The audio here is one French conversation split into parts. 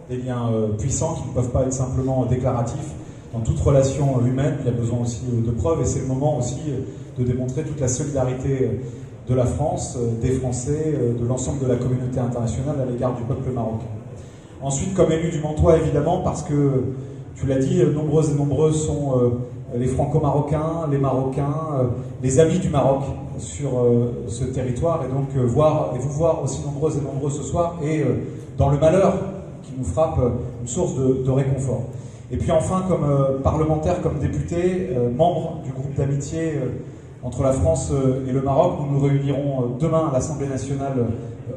des liens puissants qui ne peuvent pas être simplement déclaratifs. Dans toute relation humaine, il y a besoin aussi de preuves, et c'est le moment aussi de démontrer toute la solidarité de la France, des Français, de l'ensemble de la communauté internationale à l'égard du peuple marocain. Ensuite, comme élu du Mantois, évidemment, parce que, tu l'as dit, nombreuses et nombreux sont les Franco-Marocains, les Marocains, les amis du Maroc sur ce territoire, et donc vous voir aussi nombreuses et nombreux ce soir, et dans le malheur qui nous frappe, une source de réconfort. Et puis enfin, comme parlementaire, comme député, membre du groupe d'amitié entre la France et le Maroc, nous nous réunirons demain à l'Assemblée nationale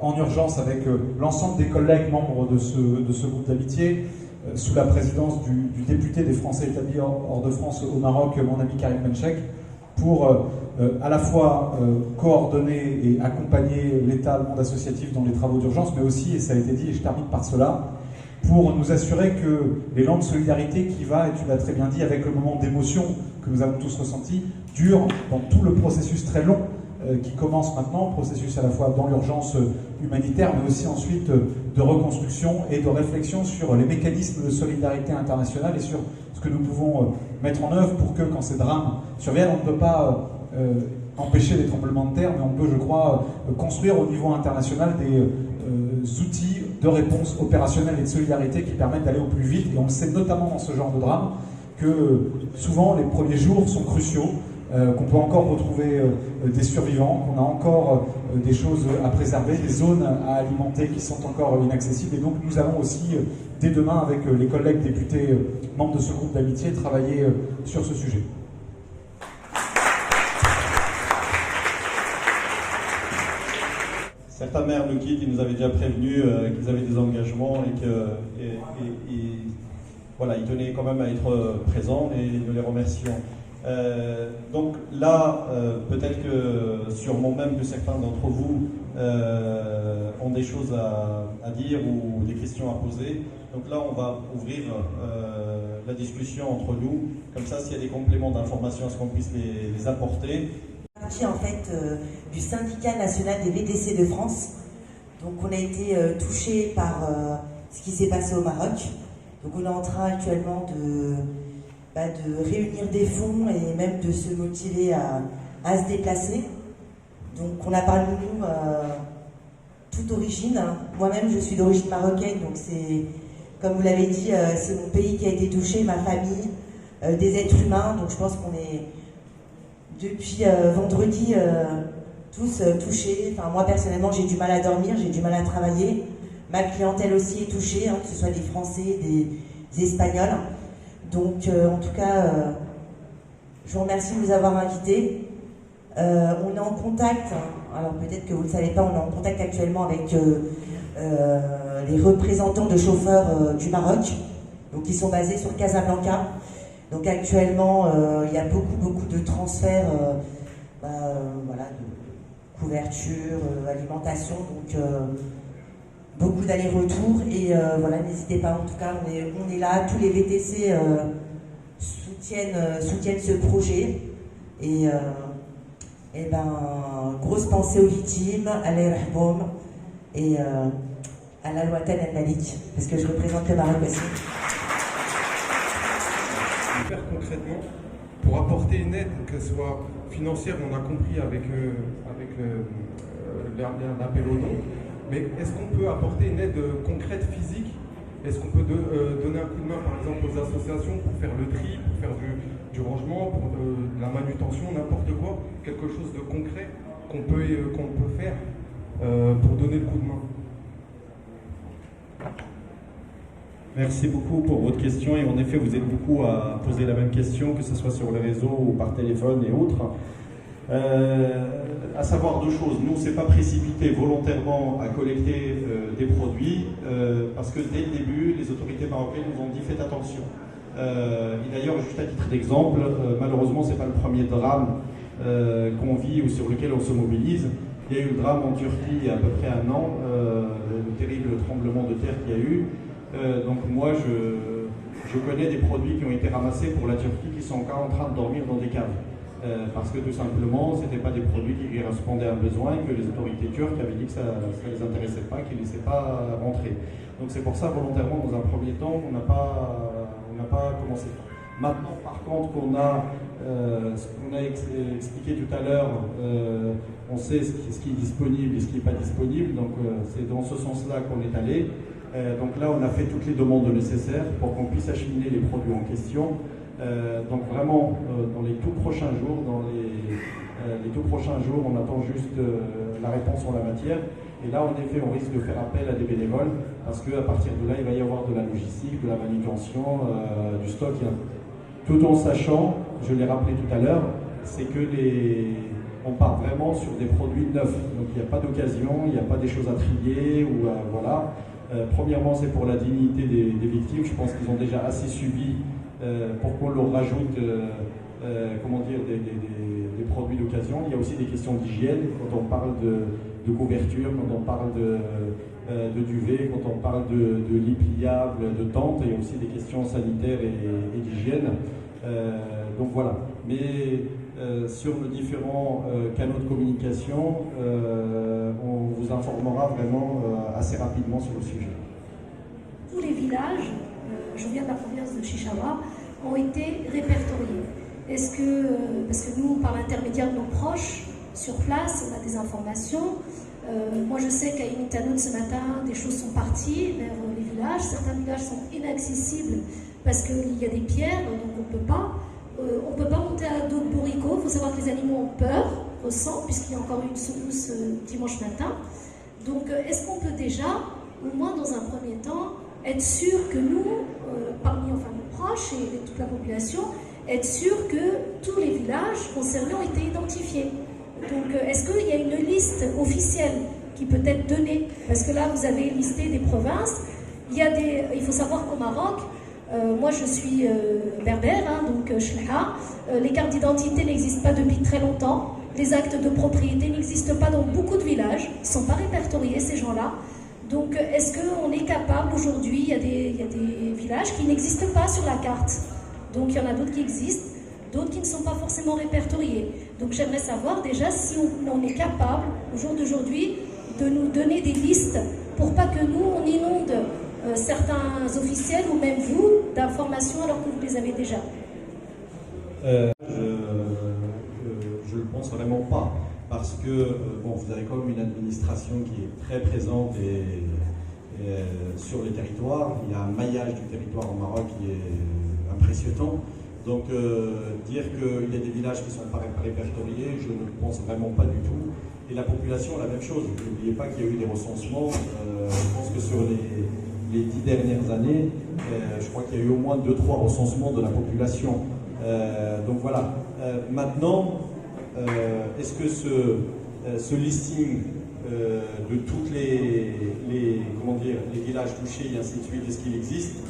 en urgence avec l'ensemble des collègues membres de ce groupe d'amitié, sous la présidence du député des Français établis hors de France au Maroc, mon ami Karim Benchek, pour à la fois coordonner et accompagner l'État, le monde associatif dans les travaux d'urgence, mais aussi, et ça a été dit, et je termine par cela, pour nous assurer que l'élan de solidarité qui va, et tu l'as très bien dit, avec le moment d'émotion que nous avons tous ressenti, dure dans tout le processus très long qui commence maintenant, processus à la fois dans l'urgence humanitaire, mais aussi ensuite de reconstruction et de réflexion sur les mécanismes de solidarité internationale et sur ce que nous pouvons mettre en œuvre pour que, quand ces drames surviennent, on ne peut pas empêcher les tremblements de terre, mais on peut, je crois, construire au niveau international des outils de réponse opérationnelle et de solidarité qui permettent d'aller au plus vite. Et on le sait notamment dans ce genre de drame que souvent les premiers jours sont cruciaux, qu'on peut encore retrouver des survivants, qu'on a encore des choses à préserver, des zones à alimenter qui sont encore inaccessibles. Et donc nous allons aussi, dès demain, avec les collègues députés membres de ce groupe d'amitié, travailler sur ce sujet. Certains maires nous quittent, ils nous avaient déjà prévenu qu'ils avaient des engagements et voilà, ils tenaient quand même à être présents et nous les remercions. Donc là, peut-être que sûrement même que certains d'entre vous ont des choses à dire ou des questions à poser. Donc là, on va ouvrir la discussion entre nous. Comme ça, s'il y a des compléments d'informations, à ce qu'on puisse les apporter. En fait, du syndicat national des VTC de France. Donc on a été touché par ce qui s'est passé au Maroc. Donc on est en train actuellement de réunir des fonds et même de se motiver à se déplacer. Donc on a parlé de nous toute origine. Moi-même je suis d'origine marocaine, donc c'est, comme vous l'avez dit, c'est mon pays qui a été touché, ma famille, des êtres humains. Donc je pense qu'on est depuis vendredi tous touchés. Enfin, moi personnellement j'ai du mal à dormir, j'ai du mal à travailler. Ma clientèle aussi est touchée, que ce soit des Français, des Espagnols. Donc en tout cas, je vous remercie de nous avoir invités. On est en contact, alors peut-être que vous ne le savez pas, on est en contact actuellement avec les représentants de chauffeurs du Maroc, donc ils sont basés sur Casablanca. Donc actuellement, il y a beaucoup de transferts, voilà, de couverture, alimentation, donc beaucoup d'allers-retours. Et voilà, n'hésitez pas, en tout cas, on est là, tous les VTC soutiennent ce projet. Et grosse pensée aux victimes, à l'Irhboum et à la Louatan al-Malik, parce que je représente le Maroc aussi. Faire concrètement pour apporter une aide, qu'elle soit financière, on a compris avec l'appel au don, mais est-ce qu'on peut apporter une aide concrète, physique? Est-ce qu'on peut donner un coup de main par exemple aux associations pour faire le tri, pour faire du rangement, pour de la manutention, n'importe quoi, quelque chose de concret qu'on peut faire pour donner le coup de main? Merci beaucoup pour votre question, et en effet vous êtes beaucoup à poser la même question, que ce soit sur les réseaux ou par téléphone et autres. À savoir deux choses, nous on ne s'est pas précipité volontairement à collecter des produits parce que dès le début les autorités marocaines nous ont dit faites attention. Et d'ailleurs, juste à titre d'exemple, malheureusement c'est pas le premier drame qu'on vit ou sur lequel on se mobilise. Il y a eu le drame en Turquie il y a à peu près un an, le terrible tremblement de terre qu'il y a eu. Donc moi je connais des produits qui ont été ramassés pour la Turquie qui sont encore en train de dormir dans des caves. parce que tout simplement, ce n'étaient pas des produits qui correspondaient à un besoin et que les autorités turques avaient dit que ça ne les intéressait pas, qu'ils ne laissaient pas rentrer. Donc c'est pour ça, volontairement, dans un premier temps, on n'a pas commencé. Maintenant, par contre, ce qu'on a expliqué tout à l'heure, on sait ce qui est disponible et ce qui n'est pas disponible, donc c'est dans ce sens-là qu'on est allé. Donc là, on a fait toutes les demandes nécessaires pour qu'on puisse acheminer les produits en question. Donc vraiment, dans les tout prochains jours, on attend juste la réponse en la matière. Et là, en effet, on risque de faire appel à des bénévoles parce qu'à partir de là, il va y avoir de la logistique, de la manutention, du stock. Tout en sachant, je l'ai rappelé tout à l'heure, c'est que on part vraiment sur des produits neufs. Donc il n'y a pas d'occasion, il n'y a pas des choses à trier ou voilà. Premièrement, c'est pour la dignité des victimes. Je pense qu'ils ont déjà assez subi pour qu'on leur rajoute des produits d'occasion. Il y a aussi des questions d'hygiène quand on parle de couverture, quand on parle de duvet, quand on parle de lits pliables, de tentes. Il y a aussi des questions sanitaires et d'hygiène. Donc voilà. Mais sur nos différents canaux de communication, on vous informera vraiment assez rapidement sur le sujet. Tous les villages, je viens de la province de Chichawa, ont été répertoriés. Est-ce que, parce que nous, par l'intermédiaire de nos proches, sur place, on a des informations. Moi, je sais qu'à Imitanout, ce matin, des choses sont parties vers les villages. Certains villages sont inaccessibles parce qu'il y a des pierres, donc on ne peut pas. On ne peut pas monter à dos de bourricot. Il faut savoir que les animaux ont peur au sang, puisqu'il y a encore eu une secousse dimanche matin. Donc, est-ce qu'on peut déjà, au moins dans un premier temps, être sûr que nous, parmi nos proches et toute la population, être sûr que tous les villages concernés ont été identifiés? Donc, est-ce qu'il y a une liste officielle qui peut être donnée? Parce que là, vous avez listé des provinces. Il faut savoir qu'au Maroc, moi je suis berbère, donc Shlha. Les cartes d'identité n'existent pas depuis très longtemps. Les actes de propriété n'existent pas dans beaucoup de villages. Ils ne sont pas répertoriés, ces gens-là. Donc, est-ce qu'on est capable aujourd'hui, il y a des villages qui n'existent pas sur la carte. Donc, il y en a d'autres qui existent, d'autres qui ne sont pas forcément répertoriés. Donc, j'aimerais savoir déjà si on est capable, au jour d'aujourd'hui, de nous donner des listes pour pas que nous, on inonde certains officiels ou même vous d'informations alors que vous les avez déjà. Je ne le pense vraiment pas. Parce que vous avez quand même une administration qui est très présente sur les territoires. Il y a un maillage du territoire au Maroc qui est impressionnant. Donc dire qu'il y a des villages qui ne sont pas répertoriés, je ne le pense vraiment pas du tout. Et la population, la même chose. N'oubliez pas qu'il y a eu des recensements. Je pense que sur les 10 dernières années, je crois qu'il y a eu au moins 2-3 recensements de la population. Donc voilà. Maintenant, est-ce que ce listing de tous les villages touchés et ainsi de suite, est-ce qu'il existe?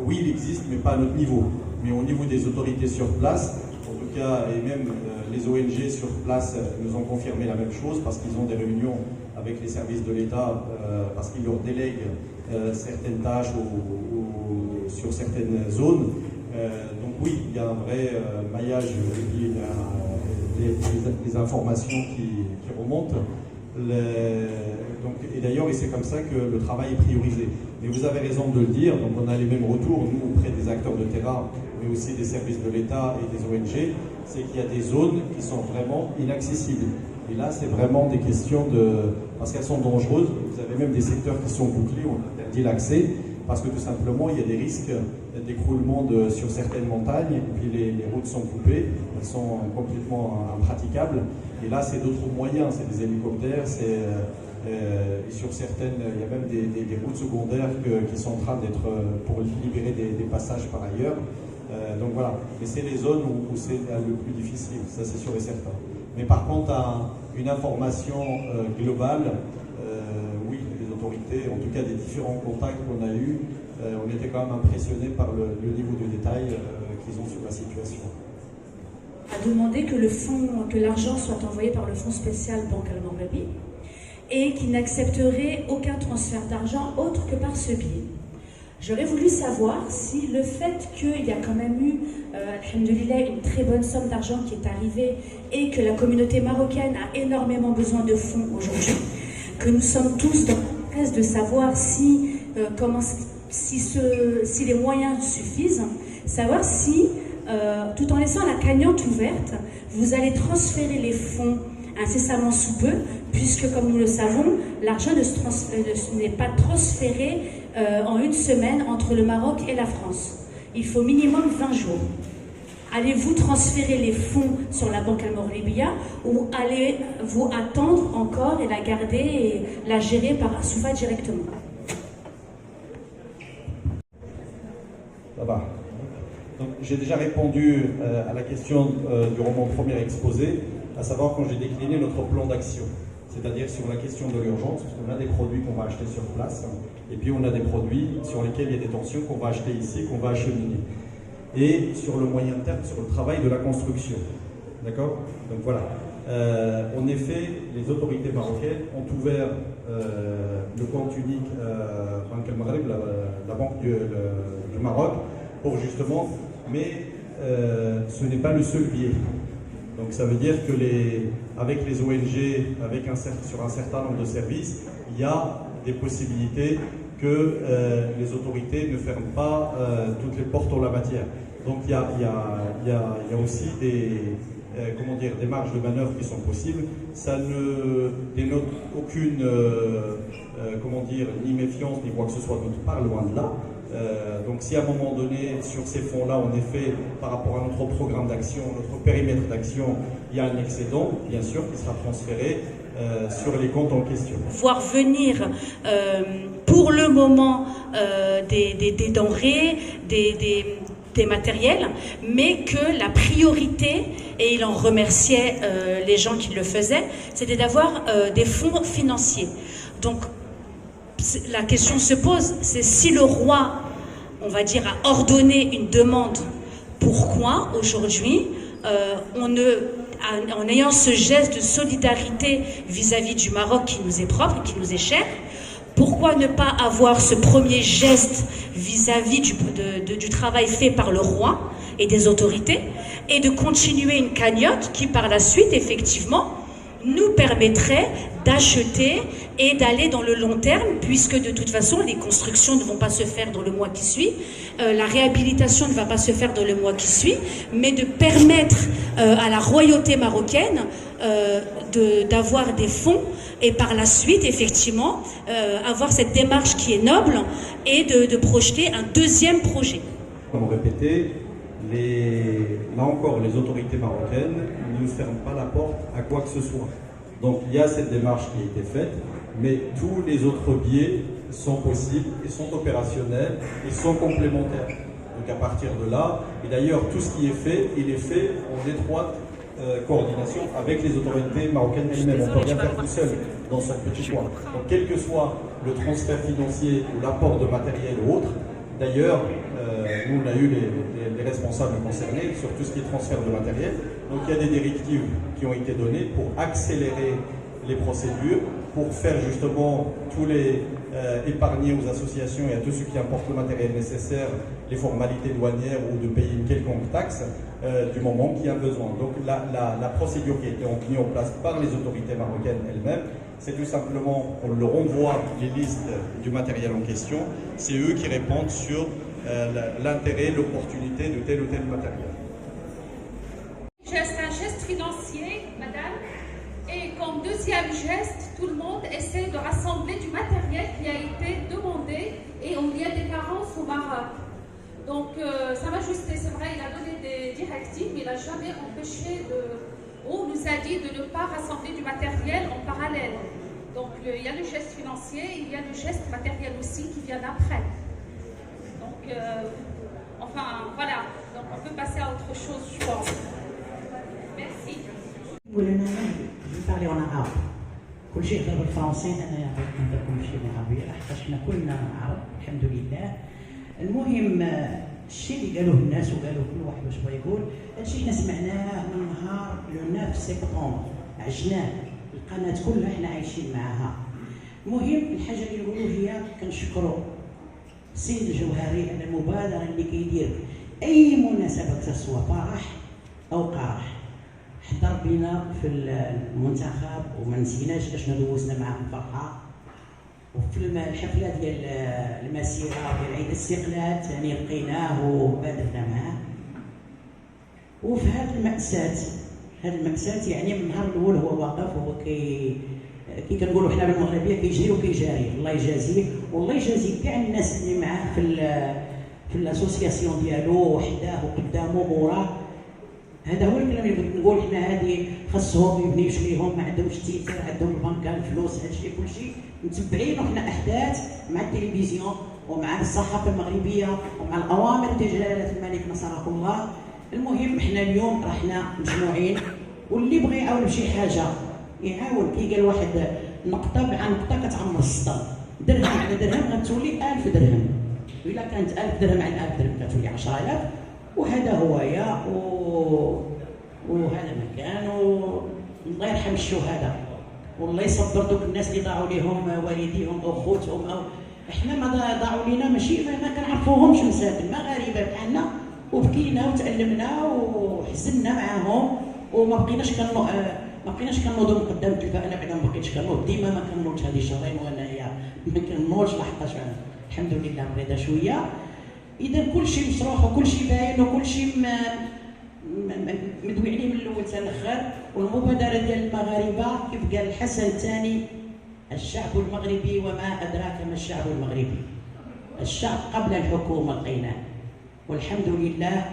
Oui, il existe, mais pas à notre niveau. Mais au niveau des autorités sur place, en tout cas, et même les ONG sur place nous ont confirmé la même chose parce qu'ils ont des réunions avec les services de l'État, parce qu'ils leur délèguent certaines tâches sur certaines zones. Donc oui, il y a un vrai maillage, il y a des informations qui remontent. Et d'ailleurs, c'est comme ça que le travail est priorisé. Mais vous avez raison de le dire, donc on a les mêmes retours, nous, auprès des acteurs de terrain, mais aussi des services de l'État et des ONG, c'est qu'il y a des zones qui sont vraiment inaccessibles. Et là, c'est vraiment des questions parce qu'elles sont dangereuses. Vous avez même des secteurs qui sont bouclés, on interdit l'accès, parce que tout simplement, il y a des risques d'écroulement sur certaines montagnes, et puis les routes sont coupées, elles sont complètement impraticables. Et là, c'est d'autres moyens, c'est des hélicoptères, et sur certaines, il y a même des routes secondaires qui sont en train d'être, pour libérer des passages par ailleurs. Donc voilà, mais c'est les zones où c'est le plus difficile, ça c'est sûr et certain. Mais par contre, une information globale, oui, les autorités, en tout cas des différents contacts qu'on a eus, on était quand même impressionnés par le niveau de détail qu'ils ont sur la situation. A demandé que l'argent soit envoyé par le fonds spécial Banque Al-Morbabi et qu'il n'accepterait aucun transfert d'argent autre que par ce biais. J'aurais voulu savoir si le fait qu'il y a quand même eu, alhamdoulilah, une très bonne somme d'argent qui est arrivée et que la communauté marocaine a énormément besoin de fonds aujourd'hui, que nous sommes tous dans le stress de savoir si les moyens suffisent, savoir si, tout en laissant la cagnotte ouverte, vous allez transférer les fonds incessamment sous peu, puisque comme nous le savons, l'argent n'est pas transféré en une semaine entre le Maroc et la France. Il faut minimum 20 jours. Allez-vous transférer les fonds sur la banque Al-Morlibia ou allez-vous attendre encore et la garder et la gérer par Assoufa directement? Ça va. Donc, j'ai déjà répondu à la question du roman premier exposé, à savoir quand j'ai décliné notre plan d'action. C'est-à-dire sur la question de l'urgence, parce qu'on a des produits qu'on va acheter sur place, et puis on a des produits sur lesquels il y a des tensions qu'on va acheter ici, qu'on va acheminer. Et sur le moyen terme, sur le travail de la construction. D'accord? Donc voilà. En effet, les autorités marocaines ont ouvert le compte unique Banque Al-Maghreb, la banque du Maroc, pour justement, mais ce n'est pas le seul biais. Donc ça veut dire que avec les ONG, sur un certain nombre de services, il y a des possibilités que les autorités ne ferment pas toutes les portes en la matière. Donc il y a aussi des marges de manœuvre qui sont possibles. Ça ne dénote aucune ni méfiance ni quoi que ce soit de notre part, loin de là. Donc si à un moment donné, sur ces fonds-là, en effet, par rapport à notre programme d'action, notre périmètre d'action, il y a un excédent, bien sûr, qui sera transféré sur les comptes en question. Voir venir pour le moment des denrées, des matériels, mais que la priorité, et il en remerciait les gens qui le faisaient, c'était d'avoir des fonds financiers. Donc la question se pose, c'est si le roi, on va dire, a ordonné une demande, pourquoi aujourd'hui, en ayant ce geste de solidarité vis-à-vis du Maroc qui nous est propre et qui nous est cher, pourquoi ne pas avoir ce premier geste vis-à-vis du travail fait par le roi et des autorités, et de continuer une cagnotte qui par la suite, effectivement, nous permettrait d'acheter et d'aller dans le long terme, puisque de toute façon les constructions ne vont pas se faire dans le mois qui suit, la réhabilitation ne va pas se faire dans le mois qui suit, mais de permettre à la royauté marocaine d'avoir des fonds et par la suite effectivement avoir cette démarche qui est noble et de projeter un deuxième projet. Comme répété, là encore, les autorités marocaines ne ferment pas la porte à quoi que ce soit. Donc il y a cette démarche qui a été faite, mais tous les autres biais sont possibles et sont opérationnels et sont complémentaires. Donc à partir de là, et d'ailleurs tout ce qui est fait, il est fait en étroite coordination avec les autorités marocaines elles-mêmes. On ne peut rien faire tout seul dans son petit coin. Donc quel que soit le transfert financier ou l'apport de matériel ou autre, d'ailleurs, nous on a eu les responsables concernés sur tout ce qui est transfert de matériel. Donc il y a des directives qui ont été données pour accélérer les procédures, pour faire justement tous les épargner aux associations et à tous ceux qui importent le matériel nécessaire, les formalités douanières ou de payer une quelconque taxe du moment qu'il y a besoin. Donc la procédure qui a été mise en place par les autorités marocaines elles-mêmes, c'est tout simplement, on leur envoie les listes du matériel en question, c'est eux qui répondent sur l'intérêt, l'opportunité de tel ou tel matériel. C'est un geste financier, madame, et comme deuxième geste, tout le monde essaie de rassembler du matériel qui a été demandé et on y a des carences au Maroc. Donc ça m'a ajusté, c'est vrai, il a donné des directives, mais il n'a jamais empêché on nous a dit de ne pas rassembler du matériel en parallèle. Donc il y a le geste financier, il y a le geste matériel aussi qui vient après. Donc enfin voilà, donc on peut passer à autre chose, je pense. Merci. Je vais parler en arabe. كل شيء غير بالفرنسي انا بغيت نهضركم شي بالعربيه لحقاش حنا كلنا عرب الحمد لله. المهم الشيء اللي قالوه الناس وقالوا كل واحد واش بغى يقول، هادشي حنا سمعناه من نهار لو 9 سبتمبر، عشناه القناه كلها حنا عايشين معاها. المهم الحاجه اللي نقولوا هي كنشكروا السيد الجوهري على المبادره اللي كيدير اي مناسبه كتسوى فرح او قرح. حضر بينا في المنتخب وما نسيناش اشنا دوزنا معاه الفرحه، وفي الحفله ديال المسيره ديال عيد الاستقلال ثاني لقيناه وبادرنا معاه. وفي هذه المأساة يعني من النهار الاول هو واقف، هو كي كنقولوا حنا بالمغربيه كيجري وكيجاري. الله يجازيه والله يجازي كاع الناس اللي معاه في الاسوسياسيون ديالو وحداه وقدامه موراه. هذا هو الكلام اللي بغيت نقول. حنا هذه خاصهم يبنيوش ليهم، ما عندهمش تيتر، عندهم البنكه الفلوس هادشي كلشي متبعين. وحنا احداث مع التلفزيون ومع الصحافه المغربيه ومع الاوامر ديال جلاله الملك نصره الله. المهم حنا اليوم راحنا مجموعين، واللي بغى يعاون بشي حاجه يعاون. كي قال واحد نقطه مع نقطه كتعمر السطر، درهم على درهم غتولي 1000 درهم، وإلا كانت 1000 درهم على 1000 درهم كتولي 10000. وهذا هو وهذا مكان. الله يرحم الشهداء والله يصبر دوك الناس اللي ضاعوا لهم والديهم او خوتهم. او احنا ما ضاعوا لينا ماشي ما كنعرفوهمش، مساكن مغاربه بحالنا، وبكينا وتألمنا وحزننا معاهم وما بقيناش كنوضوا من قدام التلفاز. انا بعدا ما بقيتش كنوض، ديما ما كنوضش هذه شهرين وانايا ما كنوضش لحقاش الحمد لله مريضه شويه. اذا كلشي مشروح وكلشي باين وكلشي مدوي عليه من الاول حتى الاخر. والمبادره ديال المغاربه كيف قال الحسن الثاني، الشعب المغربي وما ادراك ما الشعب المغربي. الشعب قبل الحكومه لقيناه، والحمد لله.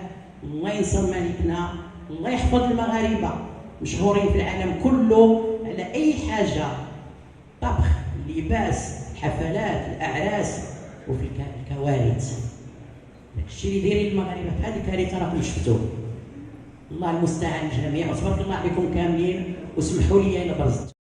الله ينصر ملكنا، الله يحفظ المغاربه مشهورين في العالم كله على اي حاجه، طبخ، لباس، حفلات، الاعراس، وفي الكوارث. داكشي اللي دايرين المغاربه في هذه الكارثه راكم شفتوه. الله المستعان الجميع، وتبارك الله عليكم كاملين. وسمحوا لي الا برزت.